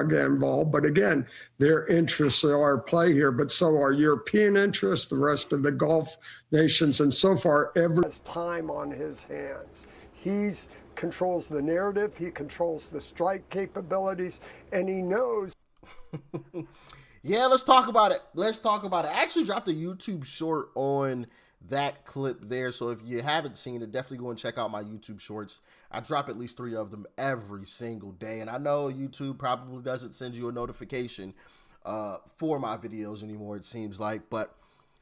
get involved. But again, their interests are at play here, but so are European interests, the rest of the Gulf nations, and so far every has time on his hands. He controls the narrative, he controls the strike capabilities, and he knows. Yeah, let's talk about it. I actually dropped a YouTube short on that clip there. So if you haven't seen it, definitely go and check out my YouTube shorts. I drop at least 3 of them every single day. And I know YouTube probably doesn't send you a notification for my videos anymore, it seems like. But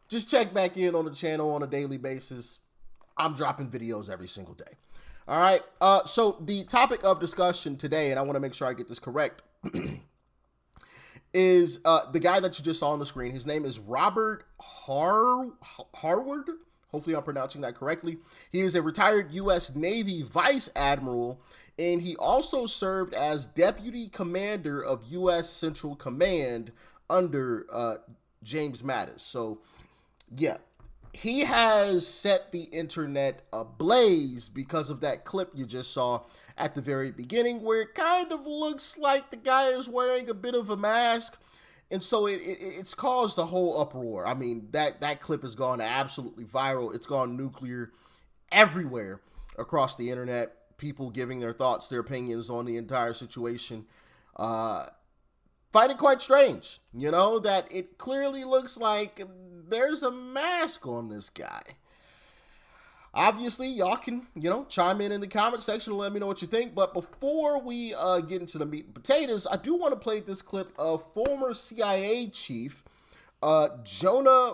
just check back in on the channel on a daily basis. I'm dropping videos every single day. All right. So the topic of discussion today, and I want to make sure I get this correct, is the guy that you just saw on the screen. His name is Robert Harward. Hopefully I'm pronouncing that correctly. He is a retired U.S. Navy Vice Admiral, and he also served as Deputy Commander of U.S. Central Command under James Mattis. So, yeah, he has set the internet ablaze because of that clip you just saw at the very beginning, where it kind of looks like the guy is wearing a bit of a mask. And so it's caused a whole uproar. I mean, that clip has gone absolutely viral. It's gone nuclear everywhere across the internet. People giving their thoughts, their opinions on the entire situation. Find it quite strange, you know, that it clearly looks like there's a mask on this guy. Obviously, y'all can, chime in the comment section and let me know what you think. But before we get into the meat and potatoes, I do want to play this clip of former CIA chief Jonah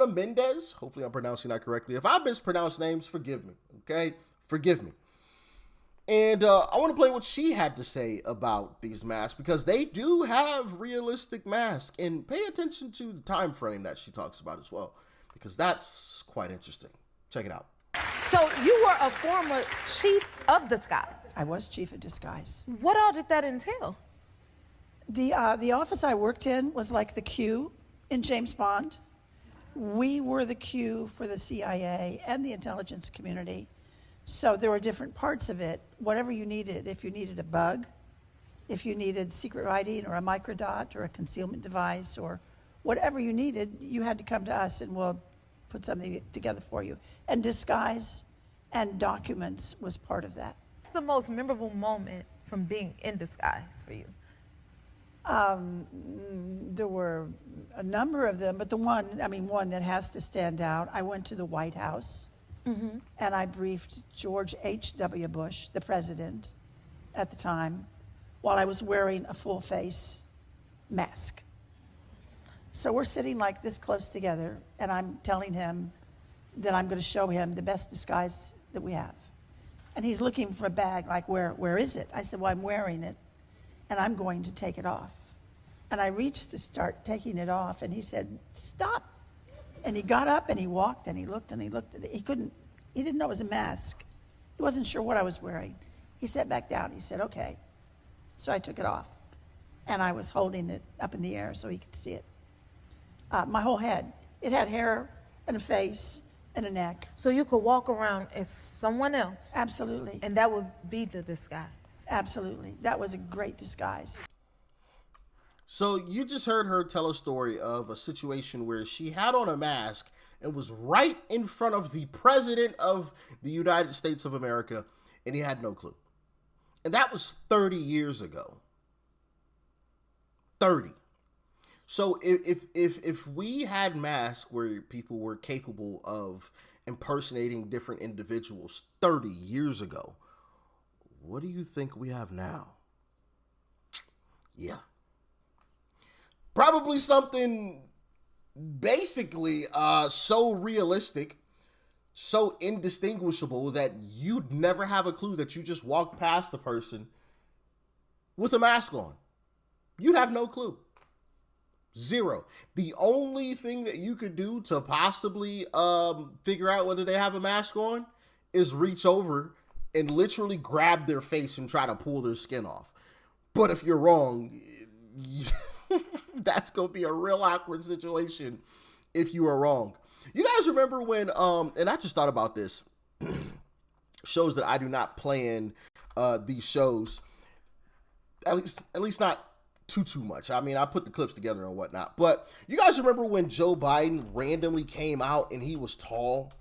Mendez. Hopefully I'm pronouncing that correctly. If I mispronounce names, forgive me, okay? Forgive me. And I want to play what she had to say about these masks, because they do have realistic masks. And pay attention to the time frame that she talks about as well, because that's quite interesting. Check it out. So you were a former chief of disguise. I was chief of disguise. What all did that entail? The office I worked in was like the Q in James Bond. We were the Q for the CIA and the intelligence community. So there were different parts of it. Whatever you needed, if you needed a bug, if you needed secret writing or a microdot or a concealment device or whatever you needed, you had to come to us and we'll put something together for you. And disguise and documents was part of that. What's the most memorable moment from being in disguise for you? There were a number of them, but the one that has to stand out, I went to the White House and I briefed George H.W. Bush, the president at the time, while I was wearing a full face mask. So we're sitting like this close together, and I'm telling him that I'm going to show him the best disguise that we have. And he's looking for a bag, like, where is it? I said, well, I'm wearing it, and I'm going to take it off. And I reached to start taking it off, and he said, stop. And he got up, and he walked, and he looked at it. He didn't know it was a mask. He wasn't sure what I was wearing. He sat back down. He said, okay. So I took it off, and I was holding it up in the air so he could see it. My whole head. It had hair and a face and a neck. So you could walk around as someone else? Absolutely. And that would be the disguise? Absolutely. That was a great disguise. So you just heard her tell a story of a situation where she had on a mask and was right in front of the president of the United States of America, and he had no clue. And that was 30 years ago. 30. So if we had masks where people were capable of impersonating different individuals 30 years ago, what do you think we have now? Yeah. Probably something basically so realistic, so indistinguishable that you'd never have a clue that you just walked past the person with a mask on. You'd have no clue. Zero. The only thing that you could do to possibly figure out whether they have a mask on is reach over and literally grab their face and try to pull their skin off. But if you're wrong, that's going to be a real awkward situation if you are wrong. You guys remember when, and I just thought about this, shows that I do not plan these shows. At least not too much. I mean, I put the clips together and whatnot. But you guys remember when Joe Biden randomly came out and he was tall?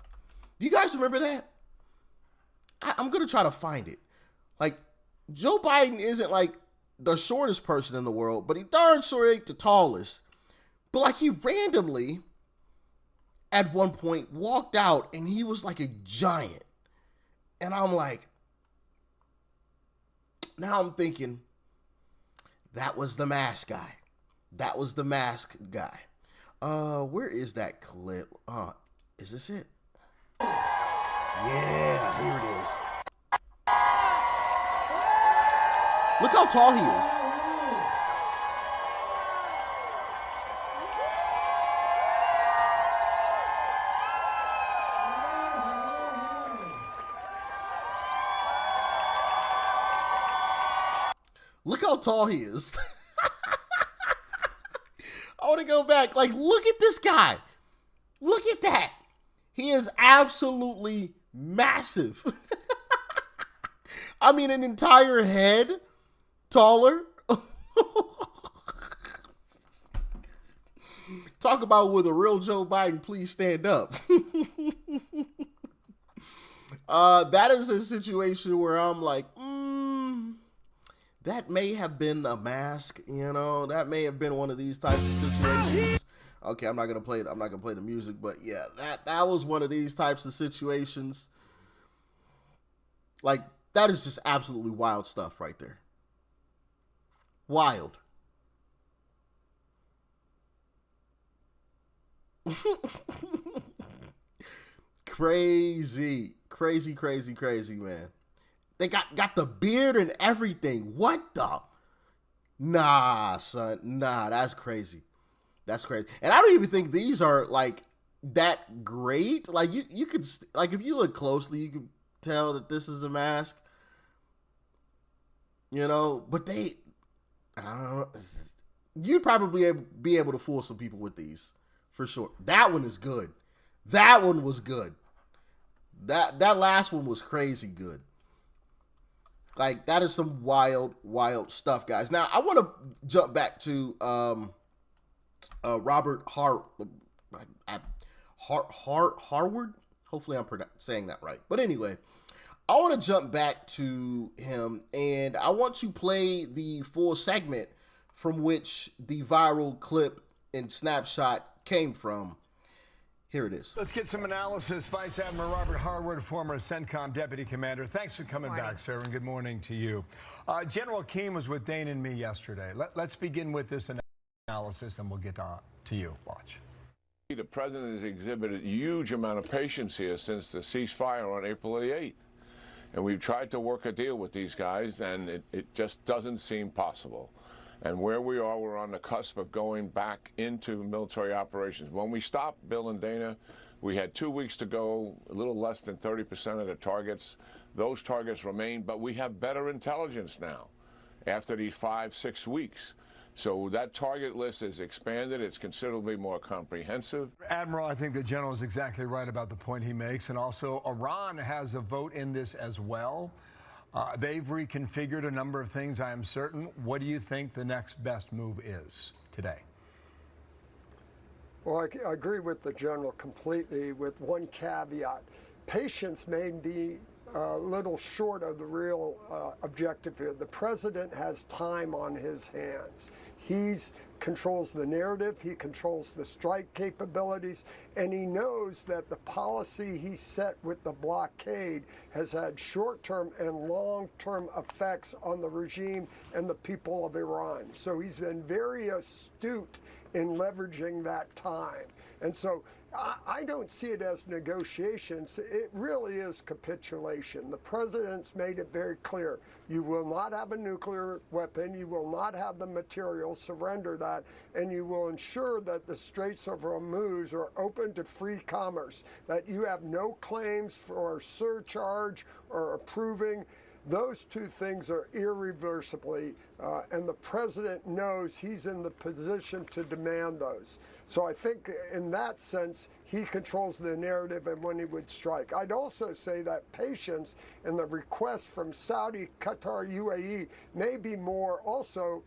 Do you guys remember that? I'm going to try to find it. Like, Joe Biden isn't like the shortest person in the world, but he darn sure ain't the tallest. But like, he randomly at one point walked out and he was like a giant. And I'm like, now I'm thinking, that was the mask guy. That was the mask guy. Where is that clip? Is this it? Yeah, here it is. Look how tall he is. Look how tall he is. I want to go back. Like, look at this guy. Look at that. He is absolutely massive. I mean, an entire head taller. Talk about with a real Joe Biden, please stand up. That is a situation where I'm like, that may have been a mask, you know, that may have been one of these types of situations. Okay, I'm not gonna play the music, but yeah, that was one of these types of situations. Like, that is just absolutely wild stuff right there. Wild. Crazy, man. They got the beard and everything. What the? Nah, son. Nah, that's crazy. That's crazy. And I don't even think these are like that great. Like you could, like, if you look closely, you could tell that this is a mask. You know, but I don't know. You'd probably be able to fool some people with these for sure. That one is good. That one was good. That last one was crazy good. Like, that is some wild stuff, guys. Now, I want to jump back to Robert Harward. Hopefully I'm saying that right. But anyway, I want to jump back to him, and I want to play the full segment from which the viral clip and snapshot came from. Here it is. Let's get some analysis. Vice Admiral Robert Harward, former CENTCOM deputy commander. Thanks for coming back, sir, and good morning to you. General Keane was with Dane and me yesterday. Let's begin with this analysis, and we'll get to you. Watch. The president has exhibited a huge amount of patience here since the ceasefire on April the 8th. And we've tried to work a deal with these guys, and it just doesn't seem possible. And where we are, we're on the cusp of going back into military operations. When we stopped, Bill and Dana, we had 2 weeks to go, a little less than 30% of the targets. Those targets remain, but we have better intelligence now after these 5-6 weeks. So that target list is expanded. It's considerably more comprehensive. Admiral, I think the general is exactly right about the point he makes. And also, Iran has a vote in this as well. They've reconfigured a number of things, I am certain. What do you think the next best move is today? Well, I agree with the general completely, with one caveat. Patience may be a little short of the real objective here. The president has time on his hands. He controls the narrative, he controls the strike capabilities, and he knows that the policy he set with the blockade has had short-term and long-term effects on the regime and the people of Iran. So he's been very astute in leveraging that time. And so I don't see it as negotiations. It really is capitulation. The president's made it very clear. You will not have a nuclear weapon. You will not have the material. Surrender that. And you will ensure that the Straits of Hormuz are open to free commerce, that you have no claims for surcharge or approving Those two things are irreversibly, and the president knows he's in the position to demand those. So I think in that sense, he controls the narrative and when he would strike. I'd also say that patience and the request from Saudi, Qatar, UAE may be more also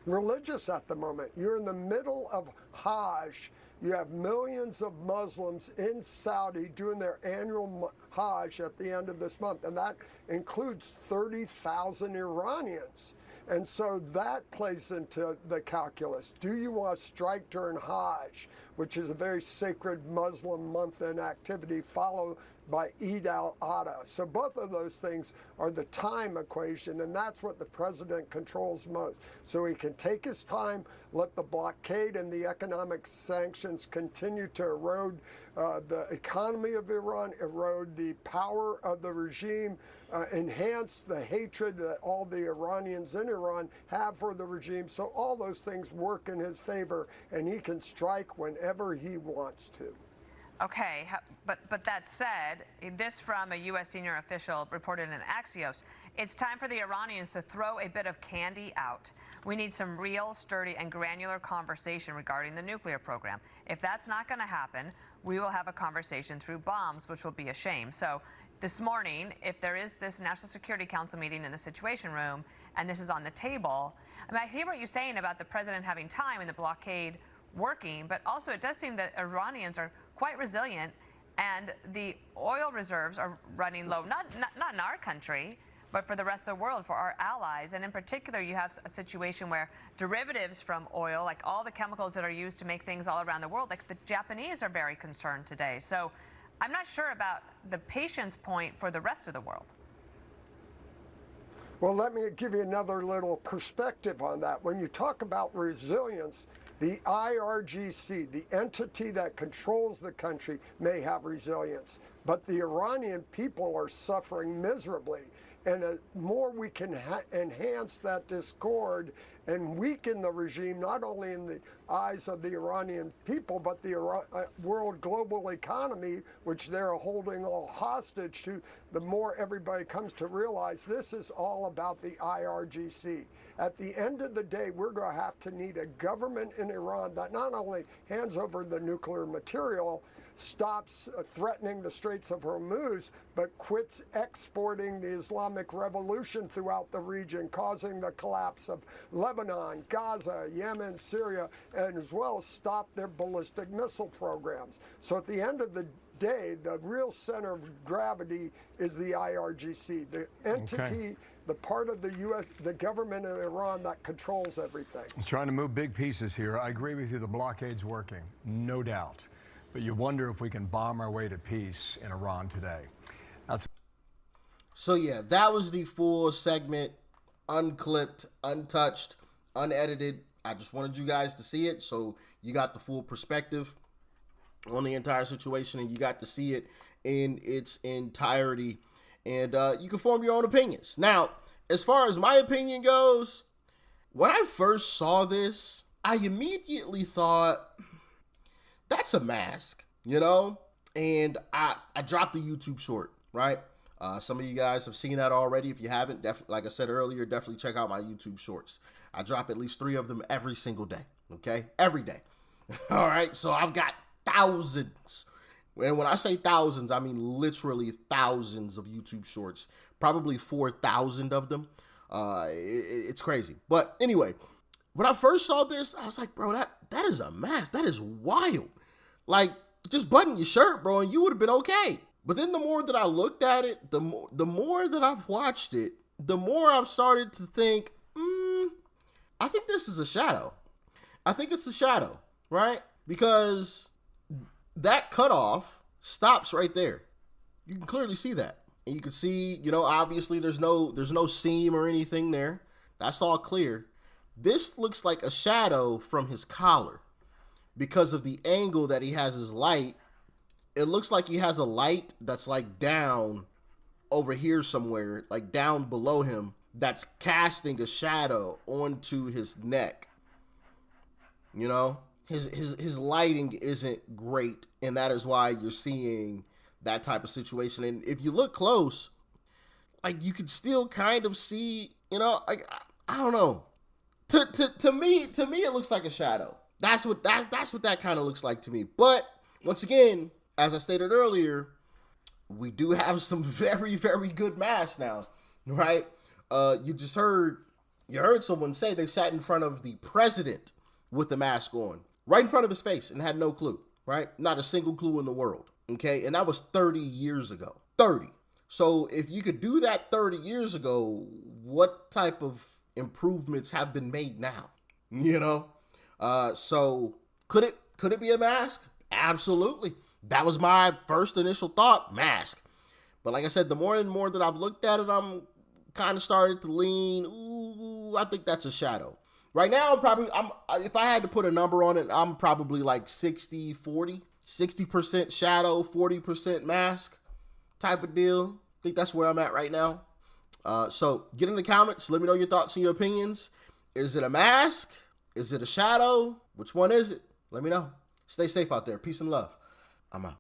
religious at the moment. You're in the middle of Hajj. You have millions of Muslims in Saudi doing their annual Hajj at the end of this month, and that includes 30,000 Iranians. And so that plays into the calculus. Do you want to strike during Hajj, which is a very sacred Muslim month in activity, followed by Eid al-Adha? So both of those things are the time equation, and that's what the president controls most. So he can take his time, let the blockade and the economic sanctions continue to erode the economy of Iran, erode the power of the regime, enhance the hatred that all the Iranians in Iran have for the regime. So all those things work in his favor, and he can strike whenever he wants to. Okay, but that said, this from a U.S. senior official reported in Axios, it's time for the Iranians to throw a bit of candy out. We need some real, sturdy, and granular conversation regarding the nuclear program. If that's not going to happen, we will have a conversation through bombs, which will be a shame. So this morning, if there is this National Security Council meeting in the Situation Room, and this is on the table, I mean, I hear what you're saying about the president having time and the blockade working, but also it does seem that Iranians are quite resilient, and the oil reserves are running low, not in our country, but for the rest of the world, for our allies. And in particular, you have a situation where derivatives from oil, like all the chemicals that are used to make things all around the world, like the Japanese are very concerned today. So I'm not sure about the patience point for the rest of the world. Well, let me give you another little perspective on that. When you talk about resilience, the IRGC, the entity that controls the country, may have resilience, but the Iranian people are suffering miserably. And the more we can enhance that discord and weaken the regime, not only in the eyes of the Iranian people, but the world global economy, which they're holding all hostage to, the more everybody comes to realize this is all about the IRGC. At the end of the day, we're going to have to need a government in Iran that not only hands over the nuclear material, stops threatening the Straits of Hormuz, but quits exporting the Islamic Revolution throughout the region, causing the collapse of Lebanon, Gaza, Yemen, Syria, and as well as stop their ballistic missile programs. So at the end of the day, the real center of gravity is the IRGC, the entity, the part of the U.S., the government in Iran that controls everything. It's trying to move big pieces here. I agree with you, the blockade's working, no doubt. But you wonder if we can bomb our way to peace in Iran today. So yeah, that was the full segment, unclipped, untouched, unedited. I just wanted you guys to see it so you got the full perspective on the entire situation and you got to see it in its entirety. And you can form your own opinions. Now, as far as my opinion goes, when I first saw this, I immediately thought, that's a mask, you know? And I dropped the YouTube short, right? Some of you guys have seen that already. If you haven't, definitely, like I said earlier, definitely check out my YouTube shorts. I drop at least 3 of them every single day, okay? Every day. All right, so I've got thousands. And when I say thousands, I mean literally thousands of YouTube shorts. Probably 4,000 of them. It's crazy. But anyway, when I first saw this, I was like, bro, that is a mask. That is wild. Like, just button your shirt, bro, and you would have been okay. But then the more that I looked at it, the more that I've watched it, the more I've started to think, I think this is a shadow. I think it's a shadow, right? Because that cutoff stops right there. You can clearly see that. And you can see, you know, obviously there's no seam or anything there. That's all clear. This looks like a shadow from his collar because of the angle that he has his light. It looks like he has a light that's like down over here somewhere, like down below him, that's casting a shadow onto his neck. You know, his lighting isn't great, and that is why you're seeing that type of situation. And if you look close, like you could still kind of see, you know, like I don't know. To me, it looks like a shadow. That's what that kind of looks like to me. But once again, as I stated earlier, we do have some very, very good masks now, right? You heard someone say they sat in front of the president with the mask on, right in front of his face, and had no clue, right? Not a single clue in the world, okay? And that was 30 years ago. 30. So if you could do that 30 years ago, what type of improvements have been made now? You know? So could it be a mask? Absolutely. That was my first initial thought, mask. But like I said, the more and more that I've looked at it, I'm kind of started to lean, ooh, I think that's a shadow. Right now, if I had to put a number on it, I'm probably like 60-40, 60% shadow, 40% mask type of deal. I think that's where I'm at right now. So get in the comments. Let me know your thoughts and your opinions. Is it a mask? Is it a shadow? Which one is it? Let me know. Stay safe out there. Peace and love. I'm out.